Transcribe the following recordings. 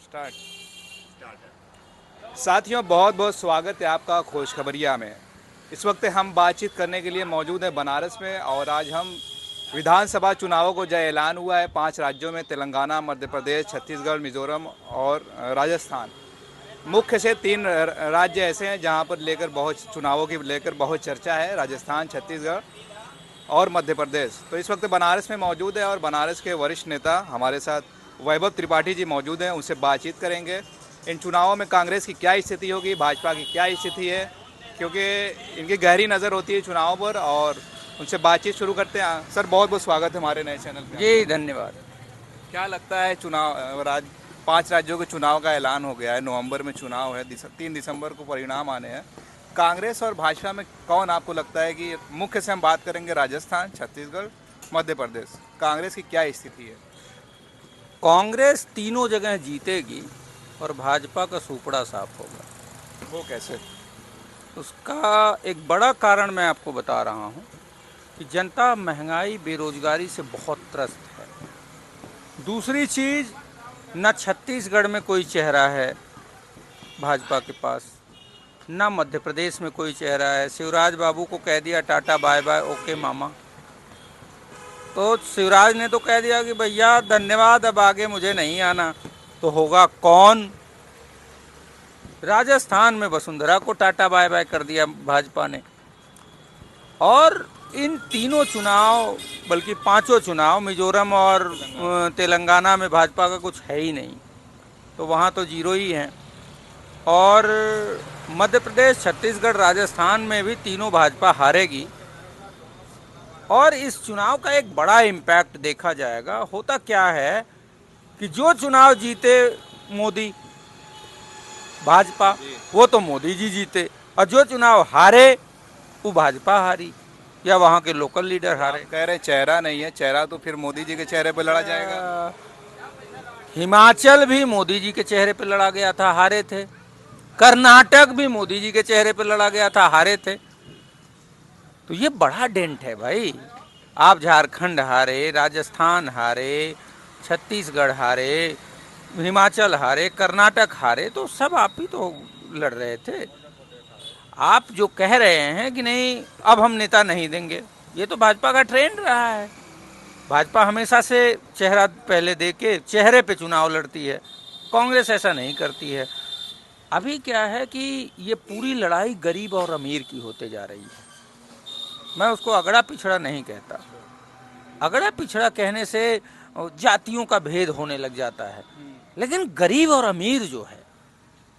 Start. साथियों, बहुत बहुत स्वागत है आपका खुशखबरिया में। इस वक्त हम बातचीत करने के लिए मौजूद हैं बनारस में, और आज हम विधानसभा चुनावों को जो ऐलान हुआ है 5 राज्यों में, तेलंगाना, मध्य प्रदेश, छत्तीसगढ़, मिजोरम और राजस्थान। मुख्य से 3 राज्य ऐसे हैं जहां पर लेकर बहुत चुनावों की लेकर बहुत चर्चा है: राजस्थान, छत्तीसगढ़ और मध्य प्रदेश। तो इस वक्त बनारस में मौजूद है, और बनारस के वरिष्ठ नेता हमारे साथ वैभव त्रिपाठी जी मौजूद हैं। उनसे बातचीत करेंगे इन चुनावों में कांग्रेस की क्या स्थिति होगी, भाजपा की क्या स्थिति है, क्योंकि इनकी गहरी नज़र होती है चुनावों पर। और उनसे बातचीत शुरू करते हैं। सर, बहुत बहुत स्वागत है हमारे नए चैनल पे। जी धन्यवाद। क्या लगता है, चुनाव 5 राज्यों के चुनाव का ऐलान हो गया है, नवंबर में चुनाव है, 3 दिसंबर को परिणाम आने हैं। कांग्रेस और भाजपा में कौन आपको लगता है कि मुख्य से हम बात करेंगे राजस्थान, छत्तीसगढ़, मध्य प्रदेश, कांग्रेस की क्या स्थिति है? कांग्रेस तीनों जगह जीतेगी और भाजपा का सुपड़ा साफ होगा। वो कैसे? उसका एक बड़ा कारण मैं आपको बता रहा हूँ कि जनता महंगाई बेरोजगारी से बहुत त्रस्त है। दूसरी चीज़, न छत्तीसगढ़ में कोई चेहरा है भाजपा के पास, न मध्य प्रदेश में कोई चेहरा है। शिवराज बाबू को कह दिया टाटा बाय बाय, ओके मामा। तो शिवराज ने तो कह दिया कि भैया धन्यवाद, अब आगे मुझे नहीं आना। तो होगा कौन? राजस्थान में वसुंधरा को टाटा बाय बाय कर दिया भाजपा ने। और इन तीनों चुनाव, बल्कि पांचों चुनाव, मिजोरम और तेलंगाना में भाजपा का कुछ है ही नहीं, तो वहाँ तो जीरो ही है। और मध्य प्रदेश, छत्तीसगढ़, राजस्थान में भी तीनों भाजपा हारेगी। और इस चुनाव का एक बड़ा इम्पैक्ट देखा जाएगा। होता क्या है कि जो चुनाव जीते मोदी, भाजपा, वो तो मोदी जी जीते, और जो चुनाव हारे वो भाजपा हारी या वहाँ के लोकल लीडर हारे। कह रहे चेहरा नहीं है, चेहरा तो फिर मोदी जी के चेहरे पर लड़ा जाएगा। हिमाचल भी मोदी जी के चेहरे पर लड़ा गया था, हारे थे। कर्नाटक भी मोदी जी के चेहरे पर लड़ा गया था, हारे थे। तो ये बड़ा डेंट है भाई। आप झारखंड हारे, राजस्थान हारे, छत्तीसगढ़ हारे, हिमाचल हारे, कर्नाटक हारे, तो सब आप ही तो लड़ रहे थे। आप जो कह रहे हैं कि नहीं अब हम नेता नहीं देंगे, ये तो भाजपा का ट्रेंड रहा है। भाजपा हमेशा से चेहरा पहले दे के चेहरे पे चुनाव लड़ती है, कांग्रेस ऐसा नहीं करती है। अभी क्या है कि ये पूरी लड़ाई गरीब और अमीर की होते जा रही है। मैं उसको अगड़ा पिछड़ा नहीं कहता। अगड़ा पिछड़ा कहने से जातियों का भेद होने लग जाता है, लेकिन गरीब और अमीर जो है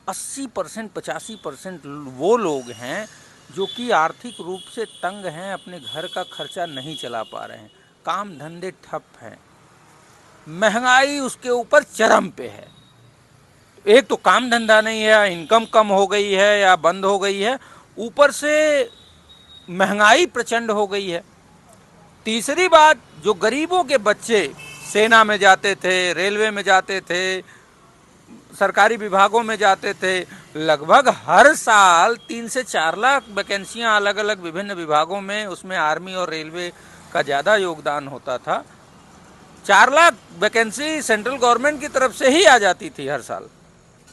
80%, 85% वो लोग हैं जो कि आर्थिक रूप से तंग हैं, अपने घर का खर्चा नहीं चला पा रहे हैं, काम धंधे ठप हैं, महंगाई उसके ऊपर चरम पे है। एक तो काम धंधा नहीं है, इनकम कम हो गई है या बंद हो गई है, ऊपर से महंगाई प्रचंड हो गई है। तीसरी बात, जो गरीबों के बच्चे सेना में जाते थे, रेलवे में जाते थे, सरकारी विभागों में जाते थे, लगभग हर साल 3 से 4 लाख वैकेंसियां अलग अलग विभिन्न विभागों में, उसमें आर्मी और रेलवे का ज़्यादा योगदान होता था। 4 लाख वैकेंसी सेंट्रल गवर्नमेंट की तरफ से ही आ जाती थी हर साल।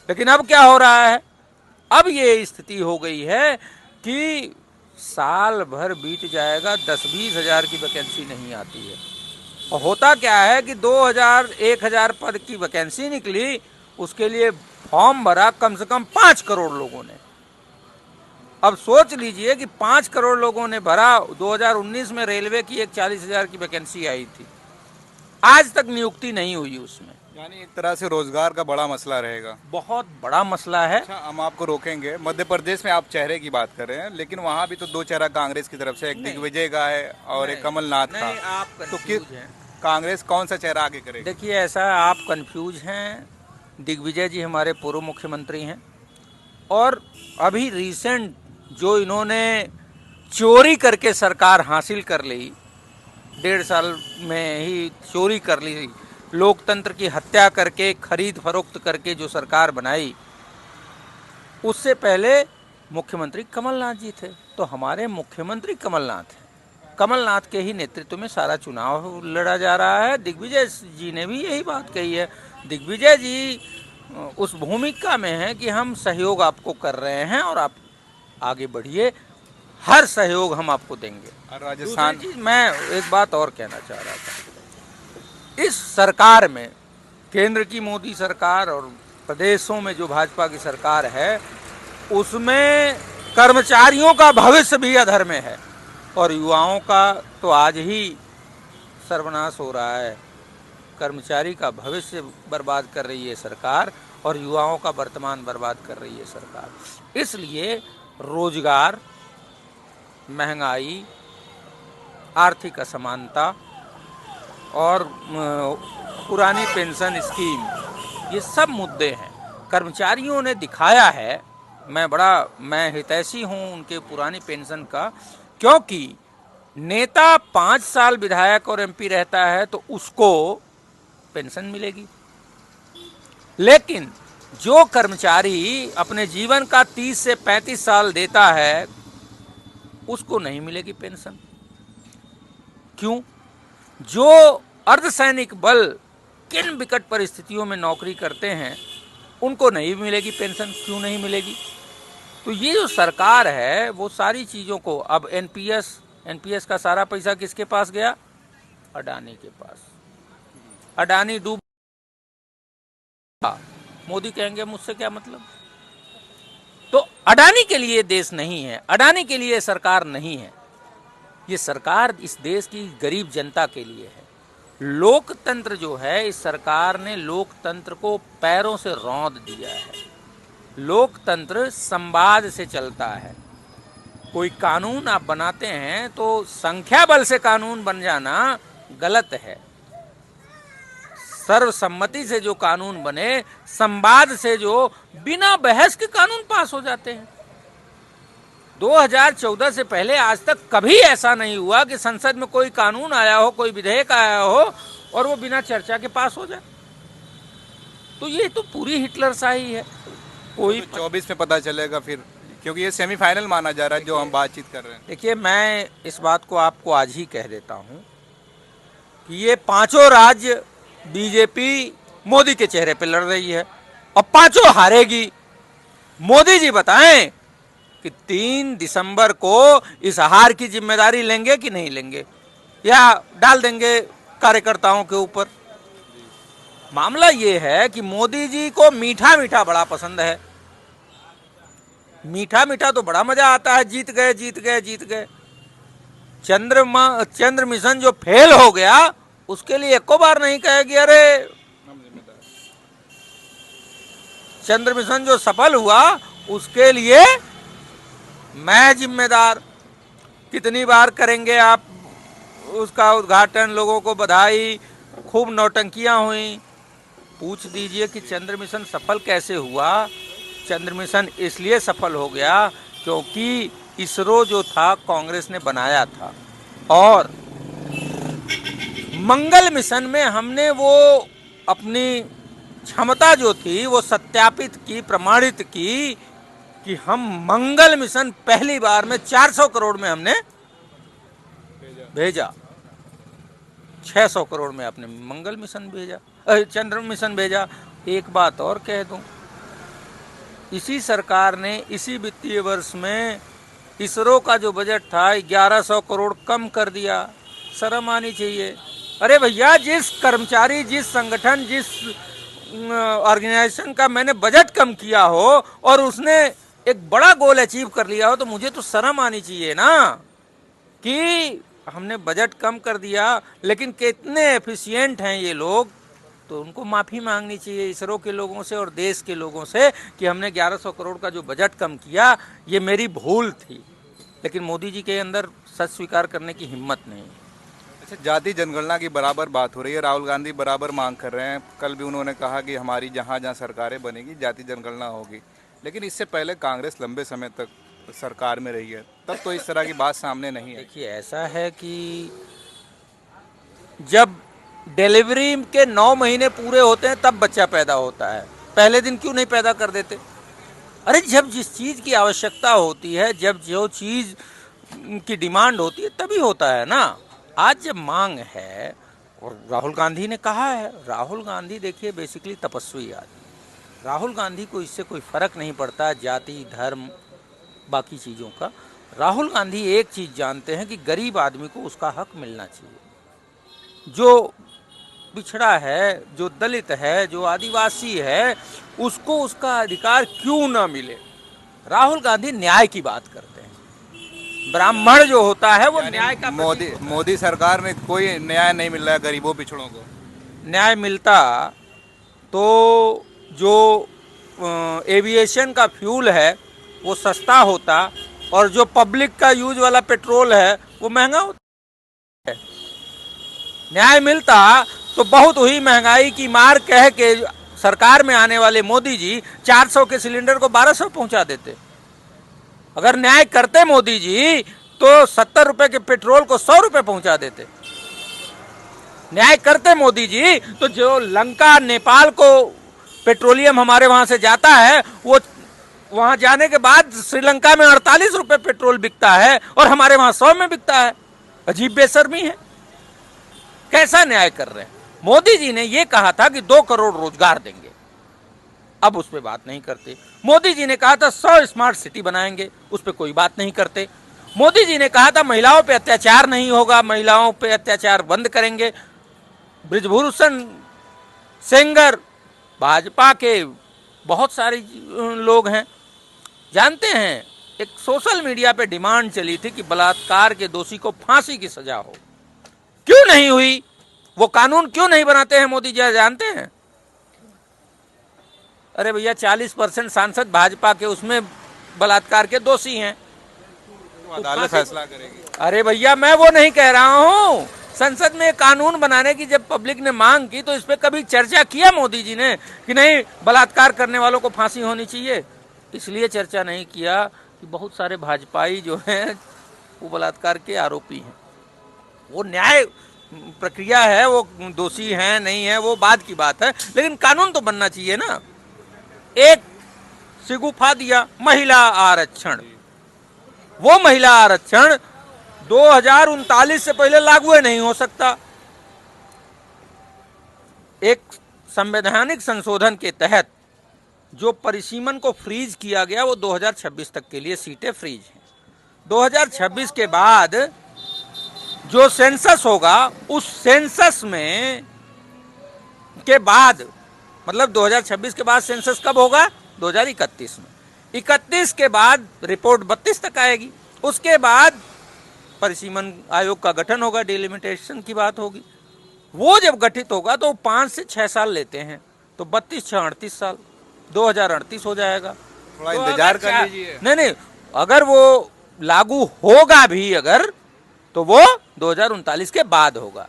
लेकिन अब क्या हो रहा है? अब ये स्थिति हो गई है कि साल भर बीत जाएगा, 10-20 हज़ार की वैकेंसी नहीं आती है। और होता क्या है कि 2000-1000 पद की वैकेंसी निकली, उसके लिए फॉर्म भरा कम से कम 5 करोड़ लोगों ने। अब सोच लीजिए कि 5 करोड़ लोगों ने भरा। 2019 में रेलवे की एक 40,000 की वैकेंसी आई थी, आज तक नियुक्ति नहीं हुई उसमें। यानी एक तरह से रोजगार का बड़ा मसला रहेगा। बहुत बड़ा मसला है। अच्छा, हम आपको रोकेंगे। मध्य प्रदेश में आप चेहरे की बात कर रहे हैं, लेकिन वहाँ भी तो 2 चेहरा कांग्रेस की तरफ से, एक दिग्विजय का है और एक कमलनाथ का। नहीं, आप तो कंफ्यूज हैं। कांग्रेस कौन सा चेहरा आगे करेगी? देखिए, ऐसा आप कंफ्यूज हैं। दिग्विजय जी हमारे पूर्व मुख्यमंत्री हैं, और अभी रिसेंट जो इन्होंने चोरी करके सरकार हासिल कर ली, 1.5 साल में ही चोरी कर ली, लोकतंत्र की हत्या करके, खरीद फरोख्त करके जो सरकार बनाई, उससे पहले मुख्यमंत्री कमलनाथ जी थे। तो हमारे मुख्यमंत्री कमलनाथ हैं, कमलनाथ के ही नेतृत्व में सारा चुनाव लड़ा जा रहा है। दिग्विजय जी ने भी यही बात कही है। दिग्विजय जी उस भूमिका में हैं कि हम सहयोग आपको कर रहे हैं और आप आगे बढ़िए, हर सहयोग हम आपको देंगे। और राजस्थान, दूसरी चीज, मैं एक बात और कहना चाह रहा था, इस सरकार में, केंद्र की मोदी सरकार और प्रदेशों में जो भाजपा की सरकार है, उसमें कर्मचारियों का भविष्य भी अधर में है और युवाओं का तो आज ही सर्वनाश हो रहा है। कर्मचारी का भविष्य बर्बाद कर रही है सरकार और युवाओं का वर्तमान बर्बाद कर रही है सरकार। इसलिए रोजगार, महंगाई, आर्थिक असमानता और पुरानी पेंशन स्कीम, ये सब मुद्दे हैं। कर्मचारियों ने दिखाया है, मैं हितैषी हूँ उनके पुरानी पेंशन का, क्योंकि नेता 5 साल विधायक और एमपी रहता है तो उसको पेंशन मिलेगी, लेकिन जो कर्मचारी अपने जीवन का 30 से 35 साल देता है उसको नहीं मिलेगी पेंशन। क्यों? जो अर्धसैनिक बल किन विकट परिस्थितियों में नौकरी करते हैं उनको नहीं मिलेगी पेंशन। क्यों नहीं मिलेगी? तो ये जो सरकार है वो सारी चीज़ों को, अब एनपीएस का सारा पैसा किसके पास गया? अडानी के पास। अडानी डूब, मोदी कहेंगे मुझसे क्या मतलब। तो अडानी के लिए देश नहीं है, अडानी के लिए सरकार नहीं है, ये सरकार इस देश की गरीब जनता के लिए है। लोकतंत्र जो है, इस सरकार ने लोकतंत्र को पैरों से रौंद दिया है। लोकतंत्र संवाद से चलता है। कोई कानून आप बनाते हैं तो संख्या बल से कानून बन जाना गलत है। सर्वसम्मति से जो कानून बने, संवाद से जो बिना बहस के कानून पास हो जाते हैं। 2014 से पहले आज तक कभी ऐसा नहीं हुआ कि संसद में कोई कानून आया हो, कोई विधेयक आया हो और वो बिना चर्चा के पास हो जाए। तो ये तो पूरी हिटलरशाही है। कोई 24 में पता चलेगा फिर, क्योंकि ये सेमीफाइनल माना जा रहा है जो हम बातचीत कर रहे हैं। देखिए, मैं इस बात को आपको आज ही कह देता हूं कि ये पांचों राज्य बीजेपी मोदी के चेहरे पे लड़ रही है और पांचों हारेगी। मोदी जी बताएं कि 3 दिसंबर को इस हार की जिम्मेदारी लेंगे कि नहीं लेंगे, या डाल देंगे कार्यकर्ताओं के ऊपर। मामला ये है कि मोदी जी को मीठा मीठा बड़ा पसंद है। मीठा मीठा तो बड़ा मजा आता है, जीत गए जीत गए जीत गए। चंद्र मिशन जो फेल हो गया उसके लिए एको बार नहीं कहेगी अरे चंद्र मिशन जो सफल हुआ उसके लिए मैं जिम्मेदार। कितनी बार करेंगे आप उसका उद्घाटन, लोगों को बधाई, खूब नौटंकियां हुई। पूछ दीजिए कि चंद्र मिशन सफल कैसे हुआ। चंद्र मिशन इसलिए सफल हो गया क्योंकि इसरो जो था कांग्रेस ने बनाया था, और मंगल मिशन में हमने वो अपनी क्षमता जो थी वो सत्यापित की, प्रमाणित की कि हम मंगल मिशन पहली बार में 400 करोड़ में हमने भेजा। 600 करोड़ में आपने मंगल मिशन भेजा, चंद्र मिशन भेजा। एक बात और कह दूं, इसी सरकार ने इसी वित्तीय वर्ष में इसरो का जो बजट था 1100 करोड़ कम कर दिया। शर्म आनी चाहिए। अरे भैया, जिस कर्मचारी, जिस संगठन, जिस ऑर्गेनाइजेशन का मैंने बजट कम किया हो और उसने एक बड़ा गोल अचीव कर लिया हो, तो मुझे तो शर्म आनी चाहिए ना कि हमने बजट कम कर दिया, लेकिन कितने एफिशिएंट हैं ये लोग। तो उनको माफ़ी मांगनी चाहिए इसरो के लोगों से और देश के लोगों से कि हमने 1100 करोड़ का जो बजट कम किया ये मेरी भूल थी। लेकिन मोदी जी के अंदर सच स्वीकार करने की हिम्मत नहीं। अच्छा, जाति जनगणना की बराबर बात हो रही है, राहुल गांधी बराबर मांग कर रहे हैं। कल भी उन्होंने कहा कि हमारी जहाँ जहाँ सरकारें बनेगी जाति जनगणना होगी। लेकिन इससे पहले कांग्रेस लंबे समय तक सरकार में रही है, तब तो इस तरह की बात सामने नहीं है। देखिए, ऐसा है कि जब डिलीवरी के 9 महीने पूरे होते हैं तब बच्चा पैदा होता है, पहले दिन क्यों नहीं पैदा कर देते? अरे जब जिस चीज़ की आवश्यकता होती है, जब जो चीज़ की डिमांड होती है तभी होता है ना। आज जब मांग है, और राहुल गांधी ने कहा है, राहुल गांधी देखिए बेसिकली तपस्वी आदमी। राहुल गांधी को इससे कोई फर्क नहीं पड़ता, जाति धर्म बाकी चीज़ों का। राहुल गांधी एक चीज़ जानते हैं कि गरीब आदमी को उसका हक मिलना चाहिए। जो पिछड़ा है, जो दलित है, जो आदिवासी है, उसको उसका अधिकार क्यों ना मिले। राहुल गांधी न्याय की बात करते हैं। ब्राह्मण जो होता है वो न्याय का मोदी सरकार में कोई न्याय नहीं मिल रहा है गरीबों पिछड़ों को। न्याय मिलता तो जो एविएशन का फ्यूल है वो सस्ता होता और जो पब्लिक का यूज वाला पेट्रोल है वो महंगा होता है। न्याय मिलता तो बहुत ही महंगाई की मार कह के सरकार में आने वाले मोदी जी 400 के सिलेंडर को 1200 पहुंचा देते। अगर न्याय करते मोदी जी तो 70 रुपए के पेट्रोल को 100 रुपए पहुंचा देते। न्याय करते मोदी जी तो जो लंका नेपाल को पेट्रोलियम हमारे वहां से जाता है वो वहां जाने के बाद श्रीलंका में 48 रुपए पेट्रोल बिकता है और हमारे वहां 100 में बिकता है। अजीब बेशर्मी है। कैसा न्याय कर रहे हैं। मोदी जी ने यह कहा था कि 2 करोड़ रोजगार देंगे, अब उस पर बात नहीं करते। मोदी जी ने कहा था 100 स्मार्ट सिटी बनाएंगे, उस पर कोई बात नहीं करते। मोदी जी ने कहा था महिलाओं पे अत्याचार नहीं होगा, महिलाओं पे अत्याचार बंद करेंगे। बृजभूषण सेंगर भाजपा के बहुत सारे लोग हैं, जानते हैं। एक सोशल मीडिया पे डिमांड चली थी कि बलात्कार के दोषी को फांसी की सजा हो, क्यों नहीं हुई? वो कानून क्यों नहीं बनाते हैं मोदी जी, जानते हैं? अरे भैया 40% सांसद भाजपा के उसमें बलात्कार के दोषी हैं, तो अदालत फैसला करेगी। अरे भैया मैं वो नहीं कह रहा हूं। संसद में कानून बनाने की जब पब्लिक ने मांग की तो इस पे कभी चर्चा किया मोदी जी ने कि नहीं बलात्कार करने वालों को फांसी होनी चाहिए? इसलिए चर्चा नहीं किया कि बहुत सारे भाजपाई जो हैं वो बलात्कार के आरोपी हैं। वो न्याय प्रक्रिया है, वो दोषी हैं नहीं है वो बाद की बात है, लेकिन कानून तो बनना चाहिए ना। एक शिगुफा दिया महिला आरक्षण, वो महिला आरक्षण 2039 से पहले लागू नहीं हो सकता। एक संवैधानिक संशोधन के तहत जो परिसीमन को फ्रीज किया गया वो 2026 तक के लिए सीटें फ्रीज हैं। 2026 के बाद जो सेंसस होगा उस सेंसस में के बाद, मतलब 2026 के बाद सेंसस कब होगा? 2031 में। 31 के बाद रिपोर्ट 32 तक आएगी। उसके बाद परिसीमन आयोग का गठन होगा, डिलिमिटेशन की बात होगी। वो जब गठित होगा तो 5 से 6 साल लेते हैं, तो 32 6 38 साल, 2038 हो जाएगा। थोड़ा तो इंतजार कर लीजिए। नहीं, अगर वो लागू होगा भी अगर, तो वो 2039 के बाद होगा।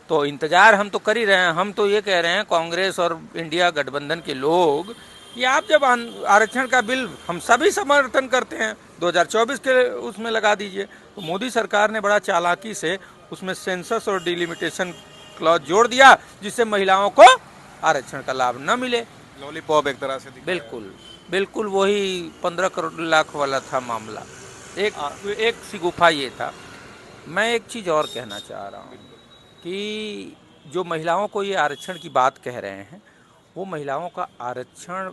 तो इंतजार हम तो कर ही रहे हैं। हम तो ये कह रहे हैं कांग्रेस और इंडिया गठबंधन के लोग कि आप जब आरक्षण का बिल हम सभी समर्थन करते हैं 2024 के उसमें लगा दीजिए। तो मोदी सरकार ने बड़ा चालाकी से उसमें सेंसस और डिलिमिटेशन क्लॉज जोड़ दिया जिससे महिलाओं को आरक्षण का लाभ न मिले। लॉलीपॉप एक तरह से दिख रहा है। बिल्कुल बिल्कुल वही 15 करोड़ लाख वाला था मामला। एक शिगुफा ये था। मैं एक चीज़ और कहना चाह रहा हूँ कि जो महिलाओं को ये आरक्षण की बात कह रहे हैं वो महिलाओं का आरक्षण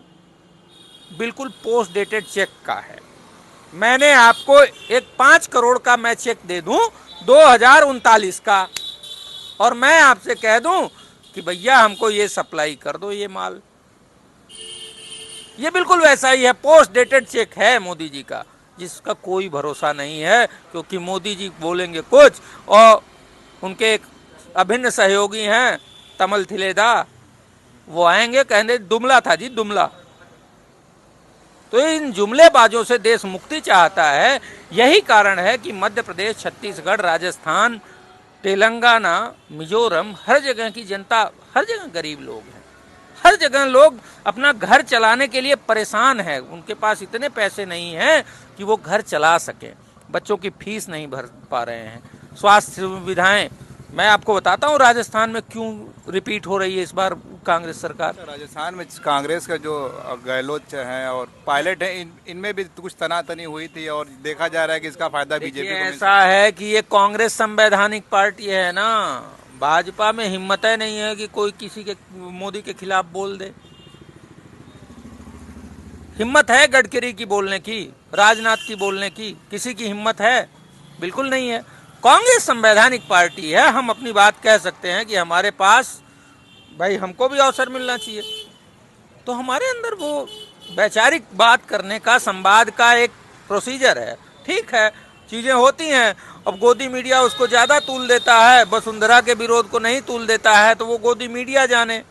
बिल्कुल पोस्ट डेटेड चेक का है। मैंने आपको एक 5 करोड़ का मैं चेक दे दूं 2039 का, और मैं आपसे कह दूं कि भैया हमको ये सप्लाई कर दो ये माल। ये बिल्कुल वैसा ही है, पोस्ट डेटेड चेक है मोदी जी का, जिसका कोई भरोसा नहीं है। क्योंकि मोदी जी बोलेंगे कुछ और उनके एक अभिन्न सहयोगी हैं तमल थिलेदा, वो आएंगे कहेंगे दुमला था जी दुमला। तो इन जुमलेबाजों से देश मुक्ति चाहता है। यही कारण है कि मध्य प्रदेश, छत्तीसगढ़, राजस्थान, तेलंगाना, मिजोरम, हर जगह की जनता, हर जगह गरीब लोग हैं। हर जगह लोग अपना घर चलाने के लिए परेशान है। उनके पास इतने पैसे नहीं हैं कि वो घर चला सकें। बच्चों की फीस नहीं भर पा रहे हैं। स्वास्थ्य सुविधाएं, मैं आपको बताता हूँ राजस्थान में क्यों रिपीट हो रही है इस बार कांग्रेस सरकार। राजस्थान में कांग्रेस का जो गहलोत हैं और पायलट हैं, इनमें भी कुछ तनातनी हुई थी और देखा जा रहा है कि इसका फायदा बीजेपी को। ऐसा है कि ये कांग्रेस संवैधानिक पार्टी है ना, भाजपा में हिम्मत नहीं है कि कोई किसी के मोदी के खिलाफ बोल दे। हिम्मत है गडकरी की बोलने की, राजनाथ की बोलने की? किसी की हिम्मत है? बिल्कुल नहीं है। कांग्रेस संवैधानिक पार्टी है, हम अपनी बात कह सकते हैं कि हमारे पास भाई हमको भी अवसर मिलना चाहिए। तो हमारे अंदर वो वैचारिक बात करने का, संवाद का एक प्रोसीजर है। ठीक है, चीजें होती हैं। अब गोदी मीडिया उसको ज्यादा तूल देता है, वसुंधरा के विरोध को नहीं तूल देता है, तो वो गोदी मीडिया जाने,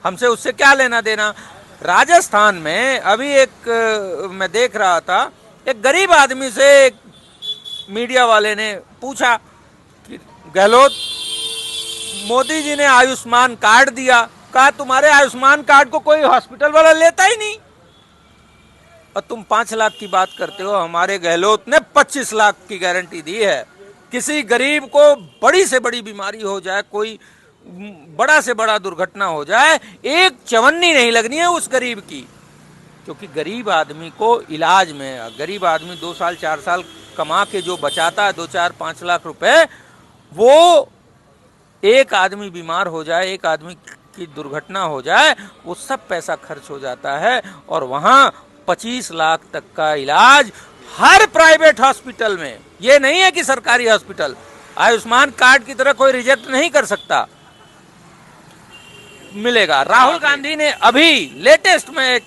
हमसे उससे क्या लेना देना। राजस्थान में अभी एक मैं देख रहा था, एक गरीब आदमी से एक मीडिया वाले ने पूछा कि गहलोत, मोदी जी ने आयुष्मान कार्ड दिया, कहा तुम्हारे आयुष्मान कार्ड को कोई हॉस्पिटल वाला लेता ही नहीं, और तुम 5 लाख की बात करते हो। हमारे गहलोत ने 25 लाख की गारंटी दी है। किसी गरीब को बड़ी से बड़ी बीमारी हो जाए, कोई बड़ा से बड़ा दुर्घटना हो जाए, एक चवन्नी नहीं लगनी है उस गरीब की, क्योंकि गरीब आदमी को इलाज में, गरीब आदमी 2 साल 4 साल कमा के जो बचाता है 2-4-5 लाख रुपए, वो एक आदमी बीमार हो जाए, एक आदमी की दुर्घटना हो जाए, वो सब पैसा खर्च हो जाता है। और वहां 25 लाख तक का इलाज हर प्राइवेट हॉस्पिटल में, ये नहीं है कि सरकारी हॉस्पिटल, आयुष्मान कार्ड की तरह कोई रिजेक्ट नहीं कर सकता, मिलेगा। राहुल गांधी ने अभी लेटेस्ट में एक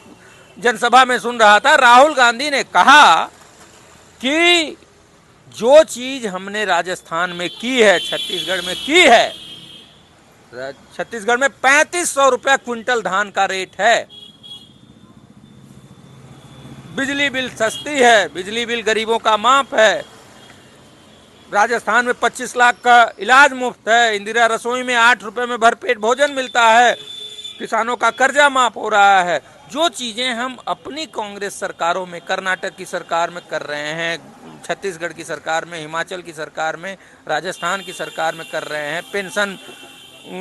जनसभा में सुन रहा था, राहुल गांधी ने कहा कि जो चीज हमने राजस्थान में की है, छत्तीसगढ़ में की है, छत्तीसगढ़ में 3500 रुपया क्विंटल धान का रेट है, बिजली बिल सस्ती है, बिजली बिल गरीबों का माफ है, राजस्थान में 25 लाख का इलाज मुफ्त है, इंदिरा रसोई में 8 रुपए में भरपेट भोजन मिलता है, किसानों का कर्जा माफ हो रहा है। जो चीजें हम अपनी कांग्रेस सरकारों में, कर्नाटक की सरकार में कर रहे हैं, छत्तीसगढ़ की सरकार में, हिमाचल की सरकार में, राजस्थान की सरकार में कर रहे हैं, पेंशन,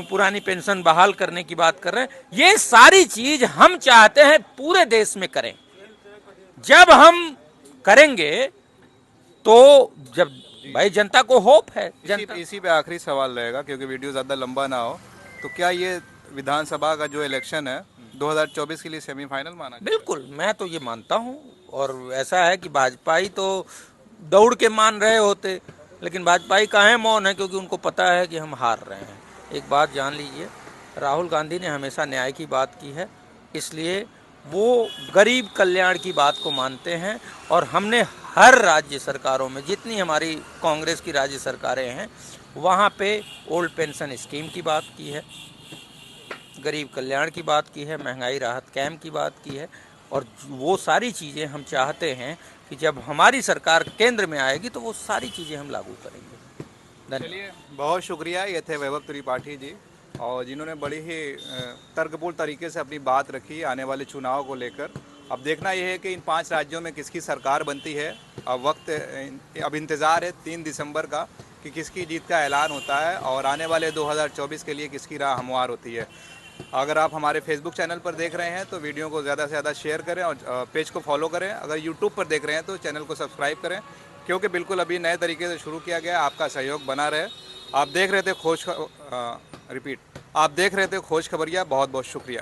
पुरानी पेंशन बहाल करने की बात कर रहे हैं, ये सारी चीज हम चाहते हैं पूरे देश में करें। जब हम करेंगे तो जब भाई जनता को होप है। इसी पे आखिरी सवाल रहेगा, क्योंकि वीडियो ज़्यादा लंबा ना हो, तो क्या ये विधानसभा का जो इलेक्शन है 2024 के लिए सेमीफाइनल माना? बिल्कुल, मैं तो ये मानता हूँ। और ऐसा है कि भाजपाई तो दौड़ के मान रहे होते, लेकिन भाजपाई काहे मौन है, क्योंकि उनको पता है कि हम हार रहे हैं। एक बात जान लीजिए, राहुल गांधी ने हमेशा न्याय की बात की है, इसलिए वो गरीब कल्याण की बात को मानते हैं। और हमने हर राज्य सरकारों में, जितनी हमारी कांग्रेस की राज्य सरकारें हैं, वहाँ पे ओल्ड पेंशन स्कीम की बात की है, गरीब कल्याण की बात की है, महंगाई राहत कैम्प की बात की है। और वो सारी चीज़ें हम चाहते हैं कि जब हमारी सरकार केंद्र में आएगी तो वो सारी चीज़ें हम लागू करेंगे। चलिए, बहुत शुक्रिया। ये थे वैभव त्रिपाठी जी, और जिन्होंने बड़ी ही तर्कपूर्ण तरीके से अपनी बात रखी आने वाले चुनाव को लेकर। अब देखना यह है कि इन 5 राज्यों में किसकी सरकार बनती है। अब इंतज़ार है 3 दिसंबर का कि किसकी जीत का ऐलान होता है, और आने वाले 2024 के लिए किसकी राह हमवार होती है। अगर आप हमारे फेसबुक चैनल पर देख रहे हैं तो वीडियो को ज़्यादा से ज़्यादा शेयर करें और पेज को फॉलो करें। अगर यूट्यूब पर देख रहे हैं तो चैनल को सब्सक्राइब करें, क्योंकि बिल्कुल अभी नए तरीके से शुरू किया गया। आपका सहयोग बना रहे। आप देख रहे थे खोज खबरिया। बहुत बहुत शुक्रिया।